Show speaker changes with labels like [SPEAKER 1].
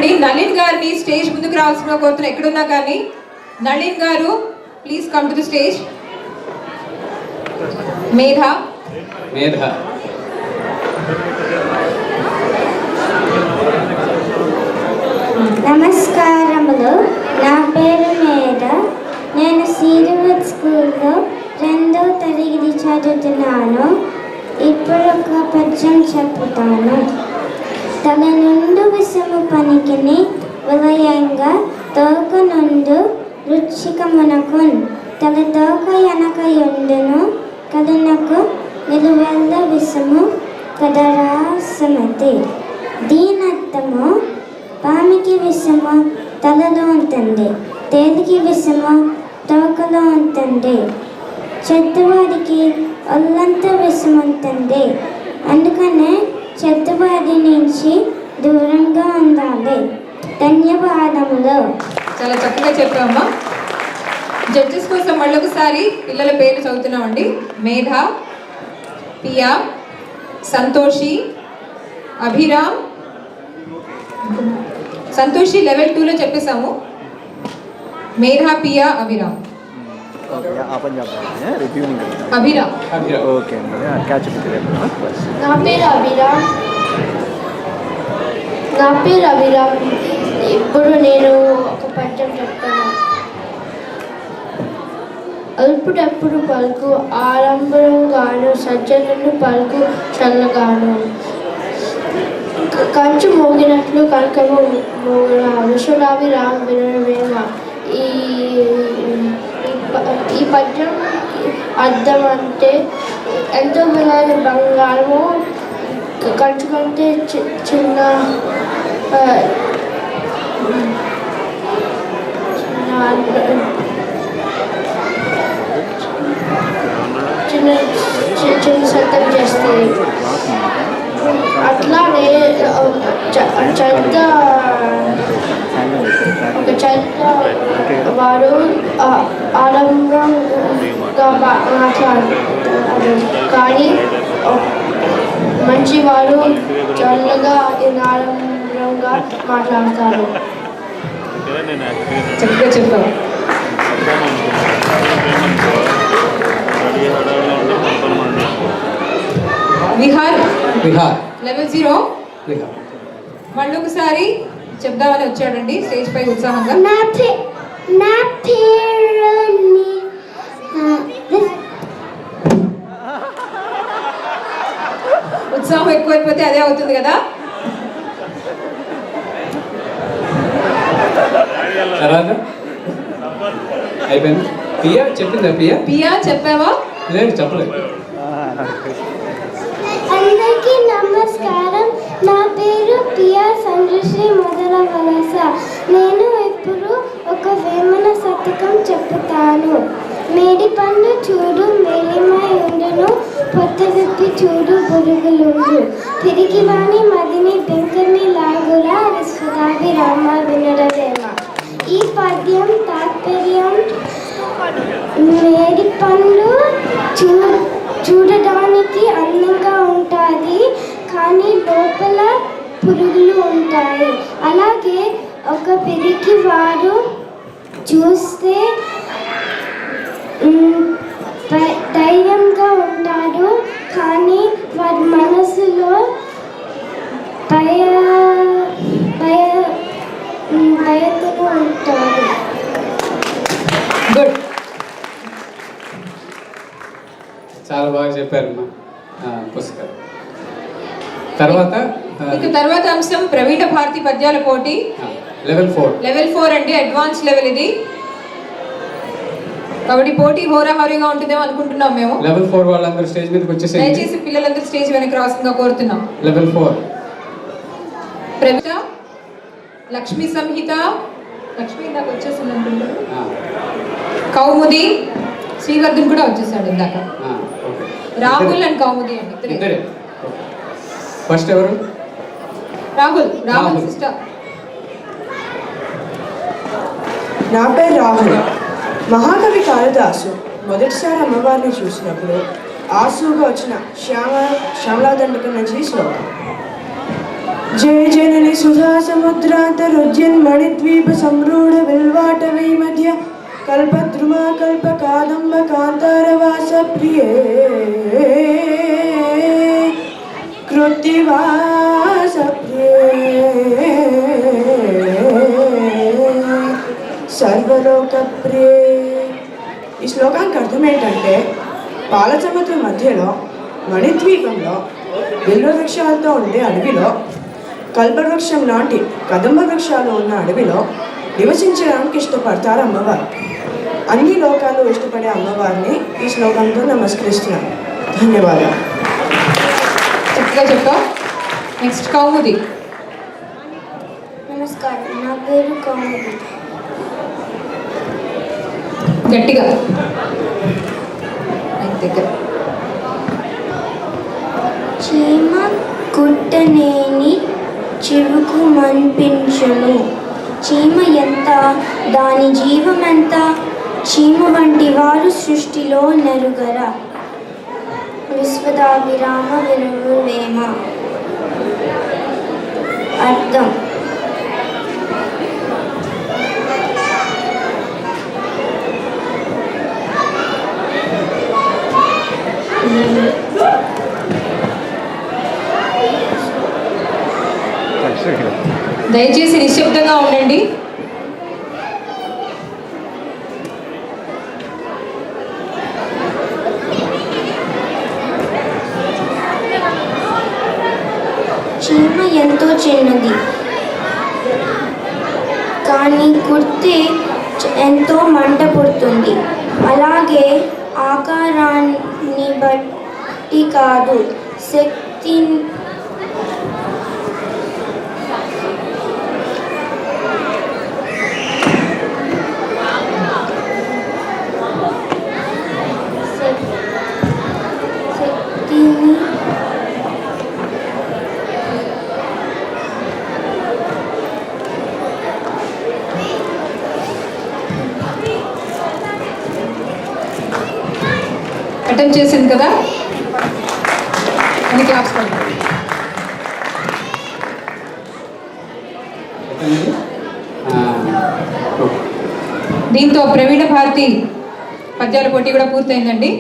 [SPEAKER 1] అండి. నళిన్ గారిని స్టేజ్ ముందుకు రావాల్సిన కోరుతున్నా. ఎక్కడున్నా కానీ నళిన్ గారు please come to the stage. మేధ
[SPEAKER 2] నమస్కారములు. నా పేరు మేధ. నేను సీరియల్ స్కూల్లో 2వ తరగతి చదువుతున్నాను. ఇప్పుడు ఒక పద్యం చెప్పుతాను. తల నుండు విషము పనికిని ఉదయంగా తోక నుండు రుచికమునకున్ తల తోక ఎనకయుండును కదునకు నిలువెల్ల విషము కదరాసమతి. దీనర్థము పామికి విషము తలలో ఉంటుంది, తేలికి విషము తోకలో ఉంటుంది, చెత్తవాడికి ఒళ్ళంతా విషం ఉంటుంది. అందుకనే చెత్తవాడి నుంచి దూరంగా ఉండాలి. ధన్యవాదములు.
[SPEAKER 1] చాలా చక్కగా చెప్పామా. జడ్జెస్ కోసం మళ్ళొకసారి పిల్లల పేర్లు చదువుతున్నామండి. మేధ, పియా, సంతోషి, అభిరామ్. సంతోషి లెవెల్ 2లో చెప్పేసాము. మేధ, పియా, అభిరామ్. అభిరామ్.
[SPEAKER 3] నా పేరు అభిరామ్. ఇప్పుడు నేను ఒక పద్యం చెప్తాను. అల్పుడప్పుడు పలుకు ఆరంభంగాను సజ్జనులు పలుకు చల్లగాను. కంచు మోగినట్లు కనకము మోగిన విశ్వనాభి రామ వినవేమ. ఈ పద్యం అర్థం అంటే ఎంతో విలువైన బంగారము కంచు కంటే చిన్న చిన్న శబ్దం చేస్తుంది. అట్లానే చెత్త వారు ఆడంబరంగా మాట్లాడతారు, కానీ మంచివారు చల్లగా ఆడంబరంగా మాట్లాడతారు.
[SPEAKER 1] చక్కగా చెప్పావు. విహార్ లెవెల్ 0 మళ్ళొకసారి చెప్దామని వచ్చాడండి స్టేజ్ పై ఉత్సాహంగా.
[SPEAKER 2] నా పేరు
[SPEAKER 1] ఉత్సాహం ఎక్కువైపోతే అదే అవుతుంది కదా.
[SPEAKER 4] అయిపోయింది. పియా చెప్పిందా?
[SPEAKER 1] పియా చెప్పావా?
[SPEAKER 4] లేదు, చెప్పలేదు.
[SPEAKER 2] అందరికీ నమస్కారం. నా పేరు పియా సంజుశ్రీ మొదల వలస. నేను ఇప్పుడు ఒక వేమన శతకం చెప్తాను. మేడి పండు చూడు మేలిమై ఉండును, పొత్త విప్పి చూడు బురుగులుండు, పిరికివాణి మదిని బెంకని లాగురా విశ్వనాభి రామ వినరవేమ. ఈ పద్యం తాత్పర్యం మేడి పండు చూడడానికి అందంగా ఉంటుంది, కానీ లోపల పురుగులు ఉంటాయి. అలాగే ఒక పిరికి వారు చూస్తే ధైర్యంగా ఉంటాడు, కానీ వారి మనసులో భయతో ఉంటాడు.
[SPEAKER 1] గుడ్.
[SPEAKER 4] చాలా బాగా చెప్పారమ్మా. పుస్తకాలు
[SPEAKER 1] తర్వాత అంశం ప్రవీణ భారతి పద్యాల పోటీ లెవెల్ 4 అండి. అడ్వాన్స్ లెవెల్ ఇది కాబట్టి పోటీ హోరాహోరీగా ఉంటుందేమో అనుకుంటున్నాం మేము.
[SPEAKER 4] లెవెల్ 4 వాళ్ళందరూ స్టేజ్ మీదకి వచ్చేసేయండి.
[SPEAKER 1] దయచేసి పిల్లలందరూ స్టేజ్ వెనక్కి రావాల్సిందిగా కోరుతున్నాం.
[SPEAKER 4] లెవెల్ 4
[SPEAKER 1] ప్రవీణ, లక్ష్మీ సంహిత, లక్ష్మీ ఇందాక వచ్చేసింది అనుకుంటారు. కౌముది, శ్రీవర్ధన్ కూడా వచ్చేసాడు ఇందాక. రాహుల్ అండ్ కౌముది అండి ఇద్దరే.
[SPEAKER 4] ఫస్ట్ ఎవరు?
[SPEAKER 1] రాహుల్ సిస్టర్.
[SPEAKER 5] నా పేరు రాహుల్. మహాకవి కాళిదాసు మొదటిసారి అమ్మవారిని చూసినప్పుడు ఆసుగా వచ్చిన శ్యామలాదండకం నుంచి శ్లోకం. जय जननि सुधा समुद्रान्तरुज्जन्मणिद्वीप संरूढ बिल्वाटवै मध्य कल्पद्रुमा कल्पकादम्ब कान्तारवास प्रिये कृत्तिवास प्रिये సర్వలోకప్రియే. ఈ శ్లోకానికి అర్థం ఏంటంటే పాల సముద్రం మధ్యలో మణిద్వీపంలో బిల్వ వృక్షాలతో ఉండే అడవిలో కల్పవృక్షం లాంటి కదంబ వృక్షాలు ఉన్న అడవిలో నివసించడానికి ఇష్టపడతారు అమ్మవారు. అన్ని లోకాలు ఇష్టపడే అమ్మవారిని ఈ శ్లోకంతో నమస్కరిస్తున్నాను. ధన్యవాదాలు.
[SPEAKER 1] చక్కగా చెప్పా. నెక్స్ట్ కౌముది.
[SPEAKER 2] నమస్కారం, నా పేరు కౌముది.
[SPEAKER 1] గట్టిగా దగ్గర.
[SPEAKER 2] చీమ కుట్టనేని చివుకు మన్పించును. చీమ ఎంత, దాని జీవమెంత, చీమ వంటి వారు సృష్టిలో నెరుగరా. విశ్వదాభిరామ వినువేమ. అర్థం,
[SPEAKER 1] దయచేసి నిశ్శబ్దంగా ఉండండి.
[SPEAKER 2] చీమ ఎంతో చిన్నది, కానీ కుర్తే ఎంతో మంట పుడుతుంది. అలాగే ఆకారాన్ని బట్టి కాదు, శక్తిని
[SPEAKER 1] అటెంప్ట్ చేసింది కదా, అని క్లాప్స్ పడుతుంది. దీంతో ప్రవీణ భారతి పద్యాల పోటీ కూడా పూర్తయిందండి.